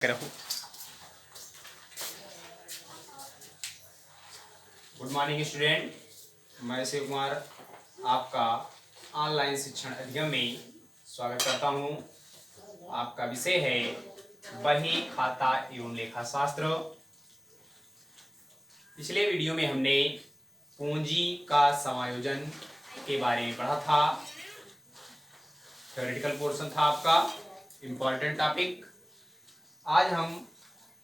रखो। Good morning student, मैं शिव कुमार आपका ऑनलाइन शिक्षण अध्ययन में स्वागत करता हूं। आपका विषय है बही खाता एवं लेखा शास्त्र। पिछले वीडियो में हमने पूंजी का समायोजन के बारे में पढ़ा था। थ्योरेटिकल पोर्शन था आपका, इम्पोर्टेंट टॉपिक। आज हम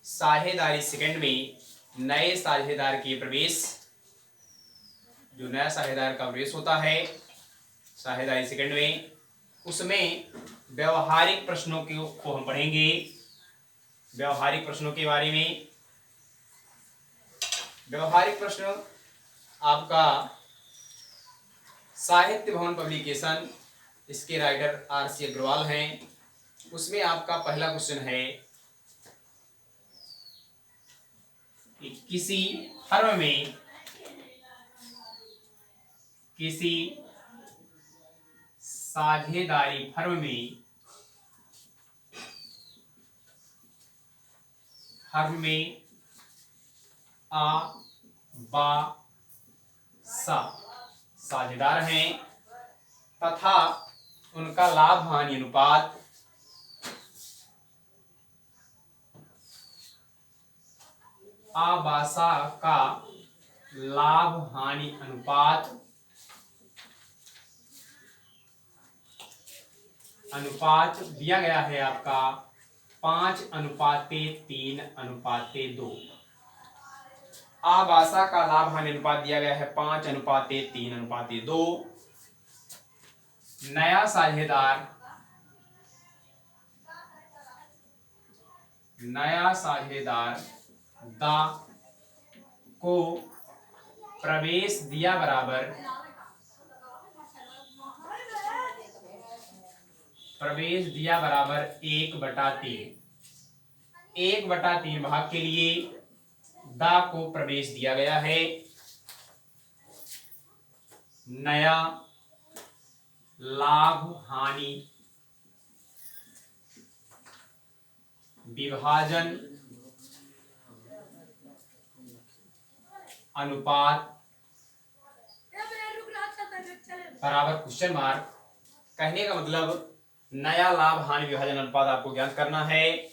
साझेदारी सेकंड में नए साझेदार के प्रवेश, जो नया साझेदार का प्रवेश होता है साझेदारी सेकंड में, उसमें व्यवहारिक प्रश्नों को हम पढ़ेंगे। व्यवहारिक प्रश्नों के बारे में, व्यवहारिक प्रश्न आपका साहित्य भवन पब्लिकेशन, इसके राइटर आर.सी. अग्रवाल हैं। उसमें आपका पहला क्वेश्चन है कि किसी फर्म में किसी साझेदारी फर्म में आ बा सा साझेदार हैं तथा उनका लाभ हानि अनुपात आबासा का लाभ हानि अनुपात दिया गया है आपका 5:3:2। आबासा का लाभ हानि अनुपात दिया गया है 5:3:2। नया साझेदार दा को प्रवेश दिया बराबर 1/3 भाग के लिए दा को प्रवेश दिया गया है। नया लाभ हानि विभाजन अनुपात बराबर क्वेश्चन मार्क। कहने का मतलब नया लाभ हानि विभाजन अनुपात आपको ज्ञात करना है।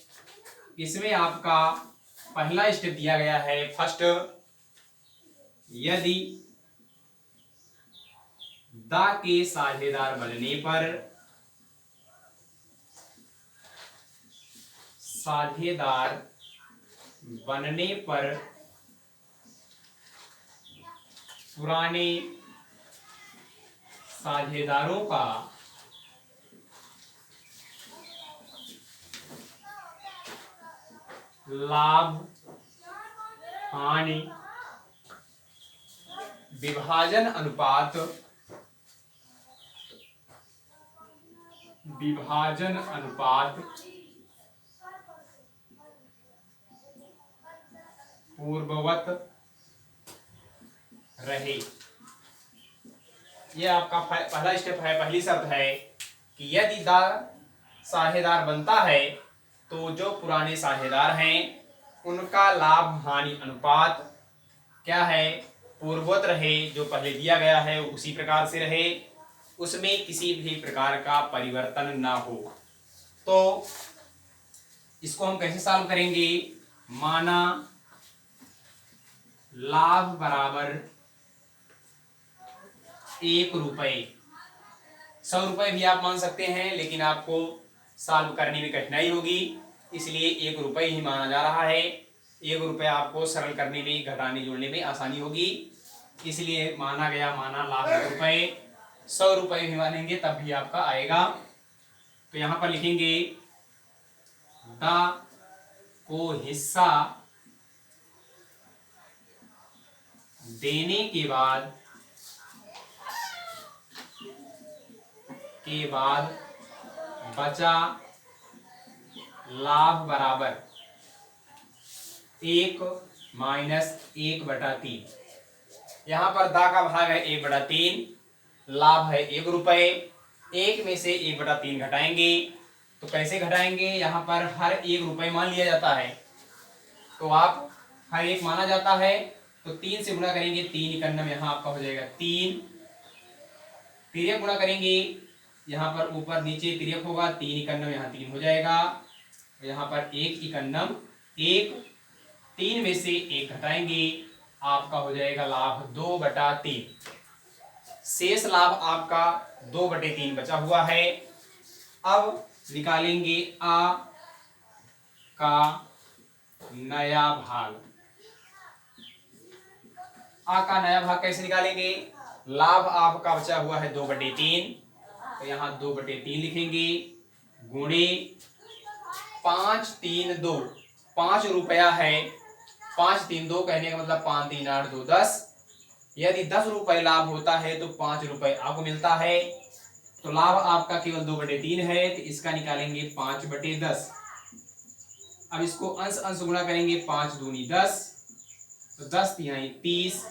इसमें आपका पहला स्टेप दिया गया है फर्स्ट, यदि दा के साझेदार बनने पर पुराने साझेदारों का लाभ हानि विभाजन अनुपात पूर्ववत रहे। यह आपका पहला स्टेप है, पहली शर्त है कि यदि दा साझेदार बनता है तो जो पुराने साझेदार हैं उनका लाभ हानि अनुपात क्या है, पूर्ववत रहे। जो पहले दिया गया है उसी प्रकार से रहे, उसमें किसी भी प्रकार का परिवर्तन ना हो। तो इसको हम कैसे सॉल्व करेंगे? माना लाभ बराबर 1 रुपए, 100 रुपए भी आप मान सकते हैं, लेकिन आपको सॉल्व करने में कठिनाई होगी, इसलिए 1 रुपए ही माना जा रहा है। 1 रुपए आपको सरल करने में, घटाने जोड़ने में आसानी होगी, इसलिए माना लाभ 1 रुपए। 100 रुपए भी मानेंगे तब भी आपका आएगा। तो यहां पर लिखेंगे दा को हिस्सा देने के बाद बचा लाभ बराबर 1 माइनस 1/3। यहां पर दा का भाग है 1/3, लाभ है 1 रुपए, 1 में से 1/3 घटाएंगे तो कैसे घटाएंगे, यहाँ पर हर 1 रुपए मान लिया जाता है, तो आप हर एक माना जाता है, तो 3 से गुणा करेंगे, 3 इकन्नम यहाँ आपका हो जाएगा 3, तिर्यक गुणा करेंगे, यहाँ पर ऊपर नीचे तिर्यक होगा, 3 इकन्नम यहाँ 3 हो जाएगा, यहाँ पर 1 इकन्नम 1, 3 में से 1 घटाएंगे, आपका हो जाएगा लाभ 2/3। शेष लाभ आपका 2/3 बचा हुआ है। अब निकालेंगे आ का नया भाग। आ का नया भाग कैसे निकालेंगे, लाभ आपका बचा हुआ है 2/3, तो यहाँ 2/3 लिखेंगे, गुणे 5 3 2, 5 रुपया है, 5 3 2 कहने का मतलब 5 3 8 2 10, यदि 10 रुपए लाभ होता है तो 5 रुपए आपको मिलता है, तो लाभ आपका केवल 2/3 है, तो इसका निकालेंगे 5/10। अब इसको अंश अंश गुणा करेंगे, 5 दूनी 10, तो 10 तिहाई 30,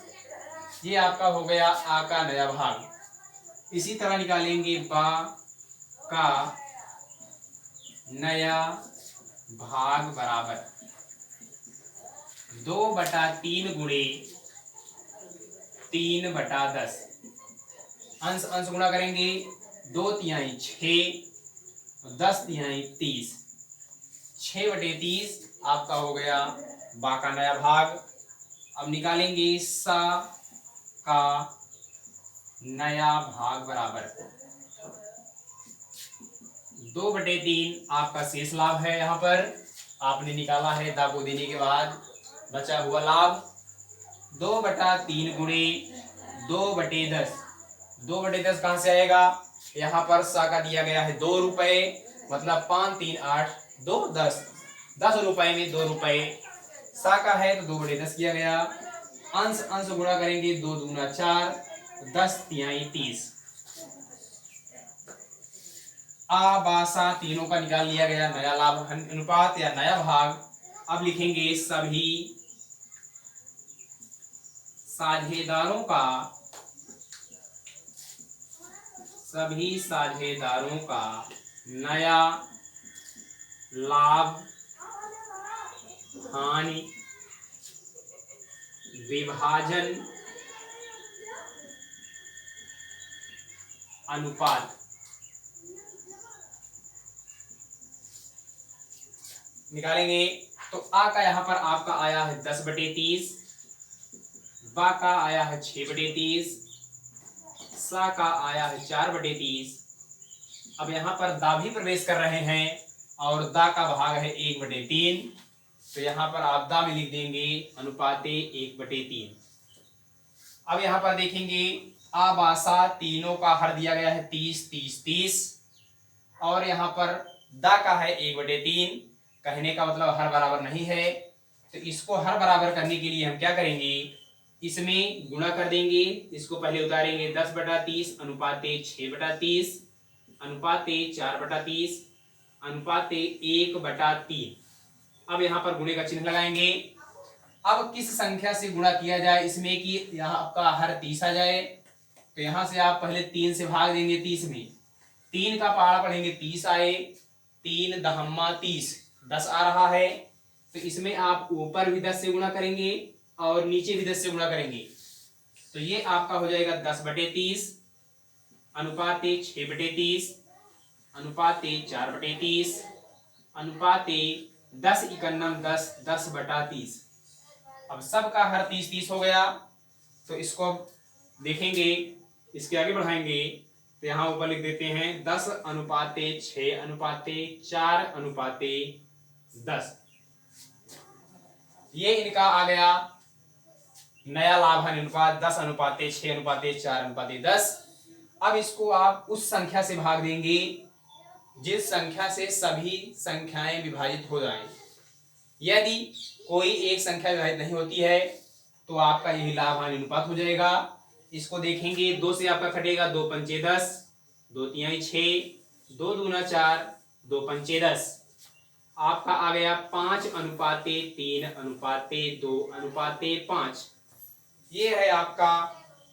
ये आपका हो गया आ का नया भाग। इसी तरह निकालेंगे बा का नया भाग बराबर 2/3 गुणे 3/10, अंश अंश गुणा करेंगे, 2 तिहाई 6, 10 तिहाई 30, 6/30 आपका हो गया बा का नया भाग। अब निकालेंगे सा का नया भाग बराबर 2/3 आपका शेष लाभ है, यहाँ पर आपने निकाला है, दा को देने के बाद बचा हुआ लाभ 2/3 गुणे 2/10, 2/10 कहाँ से आएगा, यहाँ पर सा का दिया गया है 2 रुपए, मतलब 5 3 8 2 10, 10 रुपए में 2 रुपए सा का है, तो 2/10 किया गया, अंश अंश गुणा करेंगे, 2 दूना 4, 10 तिहाई 30, आ बा सा तीनों का निकाल लिया गया नया लाभ अनुपात या नया भाग। अब लिखेंगे सभी साझेदारों का नया लाभ हानि विभाजन अनुपात। निकालेंगे, तो आ का यहाँ पर आपका आया है 10/30, बा का आया है 6/30, सा का आया है 4/30। अब यहाँ पर दा भी प्रवेश कर रहे हैं और दा का भाग है 1/3, तो यहाँ पर आप दा में लिख देंगे अनुपाते 1/3। अब यहाँ पर देखेंगे आ बा सा तीनों का हर दिया गया है 30 30 30, और यहाँ पर दा का है 1/3, कहने का मतलब हर बराबर नहीं है, तो इसको हर बराबर करने के लिए हम क्या करेंगे, इसमें गुणा कर देंगे, इसको पहले उतारेंगे, 10/30 अनुपाते 6/30 अनुपाते 4/30 अनुपाते 1/3। अब यहाँ पर गुणे का चिन्ह लगाएंगे। अब किस संख्या से गुणा किया जाए इसमें कि यहाँ आपका हर 30 आ जाए, तो यहाँ से आप पहले 3 से भाग देंगे, 30 में 3 का पहाड़ा पढ़ेंगे, 30 आए, 3 दहम्मा 30, 10 आ रहा है, तो इसमें आप ऊपर भी 10 से गुणा करेंगे और नीचे भी 10 से गुणा करेंगे, तो ये आपका हो जाएगा 10/30 अनुपाते 6/30 अनुपाते 4/30 अनुपाते 10 इकन्नम 10, 10/30। अब सबका हर 30 30 हो गया, तो इसको देखेंगे, इसके आगे बढ़ाएंगे, तो यहाँ ऊपर लिख देते हैं 10 अनुपाते 6 अनुपाते 4 अनुपाते 10। ये इनका आ गया नया लाभ हानि अनुपात 10 अनुपाते 6 अनुपाते 4 अनुपाते 10। अब इसको आप उस संख्या से भाग देंगे जिस संख्या से सभी संख्याएं विभाजित हो जाएं। यदि कोई एक संख्या विभाजित नहीं होती है तो आपका यही लाभ हानि अनुपात हो जाएगा। इसको देखेंगे, 2 से आपका कटेगा, 2 पंचे 10, 2 तिहाई 6, 2 दूना 4, 2 पंचे 10, आपका आ गया 5 अनुपाते 3 अनुपाते 2 अनुपाते 5। ये है आपका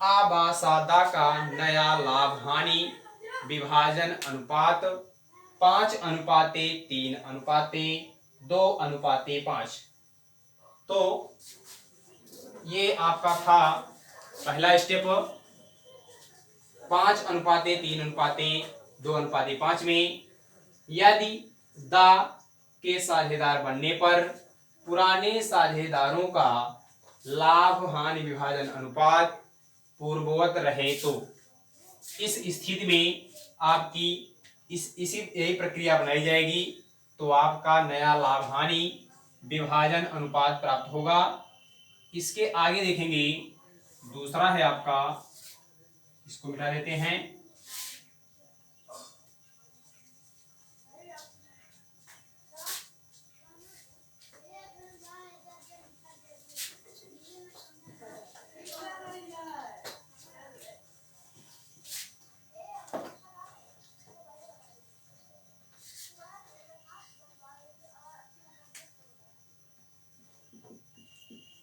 आ बा सा दा का नया लाभ हानि विभाजन अनुपात। 5:3:2:5। तो ये आपका था पहला स्टेप। 5:3:2:5 में यदि दा के साझेदार बनने पर पुराने साझेदारों का लाभ हानि विभाजन अनुपात पूर्ववत रहे तो इस स्थिति में आपकी इसी यही प्रक्रिया बनाई जाएगी, तो आपका नया लाभ हानि विभाजन अनुपात प्राप्त होगा। इसके आगे देखेंगे, दूसरा है आपका, इसको मिटा देते हैं।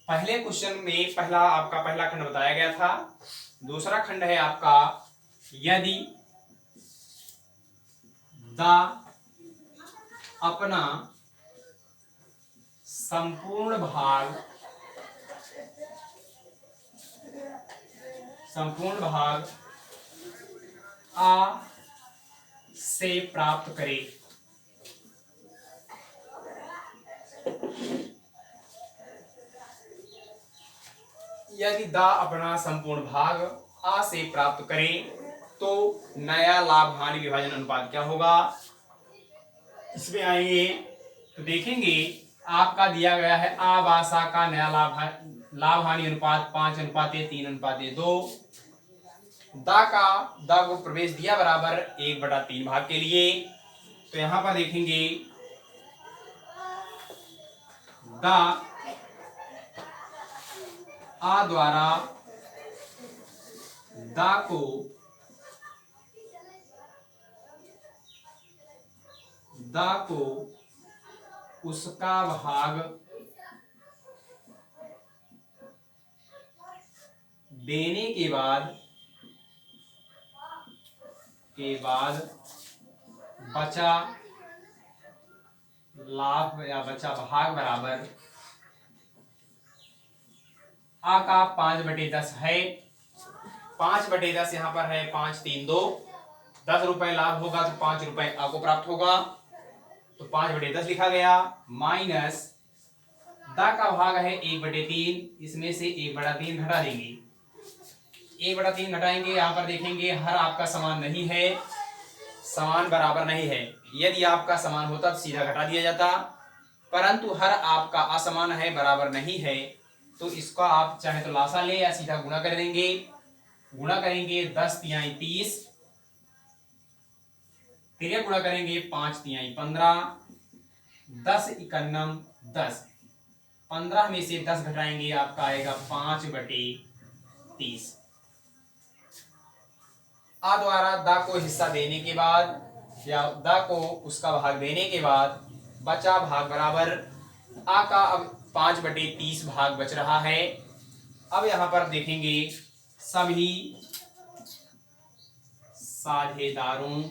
पहले क्वेश्चन में पहला खंड बताया गया था। दूसरा खंड है आपका, यदि दा अपना संपूर्ण भाग आ से प्राप्त करे। यदि दा अपना संपूर्ण भाग आ से प्राप्त करे तो नया लाभ हानि विभाजन अनुपात क्या होगा। इसमें आएंगे तो देखेंगे, आपका दिया गया है आ व सा का नया लाभ हानि अनुपात 5:3:2। दा को प्रवेश दिया बराबर 1/3 भाग के लिए। तो यहां पर देखेंगे, दा आ द्वारा दा को उसका भाग देने के बाद बचा लाभ या बचा भाग बराबर आ का 5/10 है। 5/10 यहाँ पर है 5×3=2। 10 रुपए लाभ होगा तो 5 रुपए आ को प्राप्त होगा, तो 5/10 लिखा गया। माइनस दा का भाग है 1/3, इसमें से 1/3 घटा देंगे। 1/3 घटाएंगे, यहाँ पर देखेंगे हर आपका समान नहीं है, समान बराबर नहीं है। यदि आपका समान होता तो सीधा घटा दिया जाता, परंतु हर आपका असमान है, बराबर नहीं है, तो इसका आप चाहे तो लासा ले या सीधा गुणा कर देंगे। गुणा करेंगे 10×3=30, फिर गुणा करेंगे 5×3=15, 10×1=10। 15 में से 10 घटाएंगे, आपका आएगा 5/30। आ द्वारा दा को हिस्सा देने के बाद या दा को उसका भाग देने के बाद बचा भाग बराबर आ का अब 5/30 भाग बच रहा है। अब यहां पर देखेंगे, सभी साझेदारों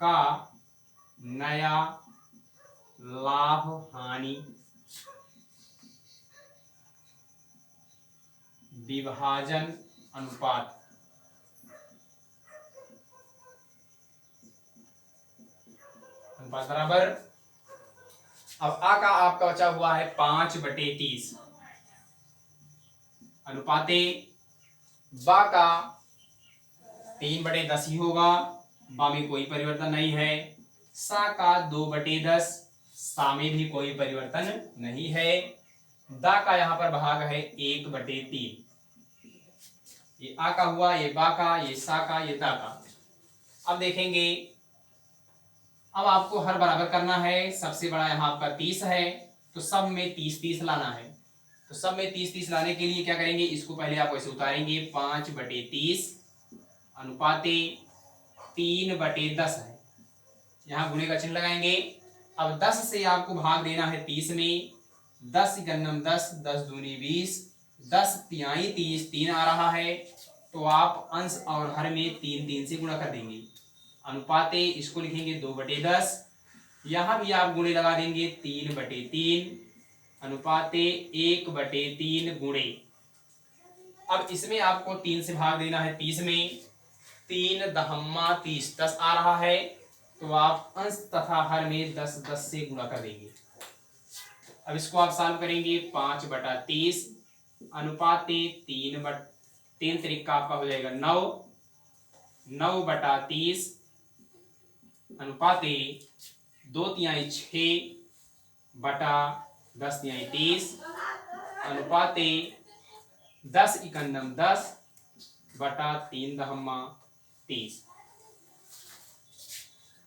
का नया लाभ हानि विभाजन अनुपात बराबर, अब आ का आपका बचा हुआ है 5/30 अनुपाते बा का 3/10 ही होगा, बा में कोई परिवर्तन नहीं है। सा का 2/10, सा में भी कोई परिवर्तन नहीं है। दा का यहाँ पर भाग है 1/3। ये आ का हुआ, ये बा का, ये सा का, ये दा का। अब देखेंगे, अब आपको हर बराबर करना है। सबसे बड़ा यहाँ आपका 30 है, तो सब में 30-30 लाना है। तो सब में 30-30 लाने के लिए क्या करेंगे, इसको पहले आप ऐसे उतारेंगे, 5/30 अनुपाते 3/10 है, यहाँ गुणे का चिन्ह लगाएंगे। अब 10 से आपको भाग देना है 30 में। 10×9=10, 10×2=20, 10×3=30, 3 आ रहा है। तो आप अंश और हर में 3 से गुणा कर देंगे। अनुपाते इसको लिखेंगे 2/10, यहाँ भी आप गुणे लगा देंगे 3/3, अनुपाते 1/3 गुणे। अब इसमें आपको 3 से भाग देना है 30 में, 3 दहम्मा 30 10 आ रहा है, तो आप अंश तथा हर में 10 से गुणा कर देंगे। अब इसको आप सॉल्व करेंगे 5/30, अनुपाते 3 तरीका आपका हो जाएगा 9, 9/30, अनुपाते 2/3 6/10/30, अनुपाते 10 × 10/3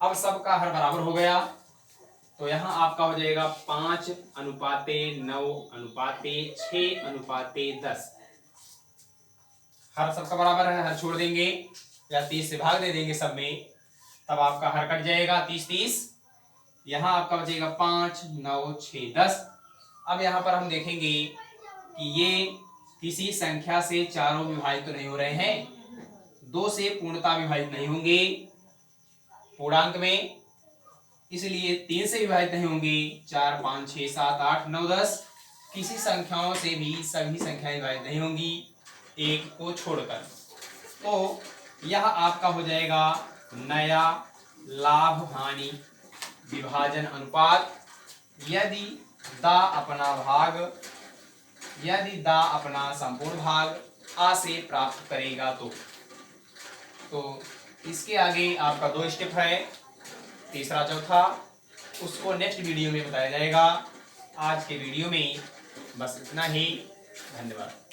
अब सबका हर बराबर हो गया, तो यहाँ आपका हो जाएगा 5/9/6/10। हर सबका बराबर है, हर छोड़ देंगे या 30 से भाग दे देंगे सब में, तब आपका हर कट जाएगा 30। यहाँ आपका बचेगा 5 9 6 10। अब यहाँ पर हम देखेंगे कि ये किसी संख्या से चारों विभाजित तो नहीं हो रहे हैं, 2 से पूर्णता विभाजित नहीं होंगे पूर्णांक में, इसलिए 3 से विभाजित नहीं होंगे, 4 5 6 7 8 9 10 किसी संख्याओं से भी सभी संख्याएं विभाजित नहीं होंगी एक को छोड़कर। तो यह आपका हो जाएगा नया लाभ हानि विभाजन अनुपात। यदि दा अपना संपूर्ण भाग आ से प्राप्त करेगा तो इसके आगे आपका 2 स्टेप है, तीसरा चौथा, उसको नेक्स्ट वीडियो में बताया जाएगा। आज के वीडियो में बस इतना ही, धन्यवाद।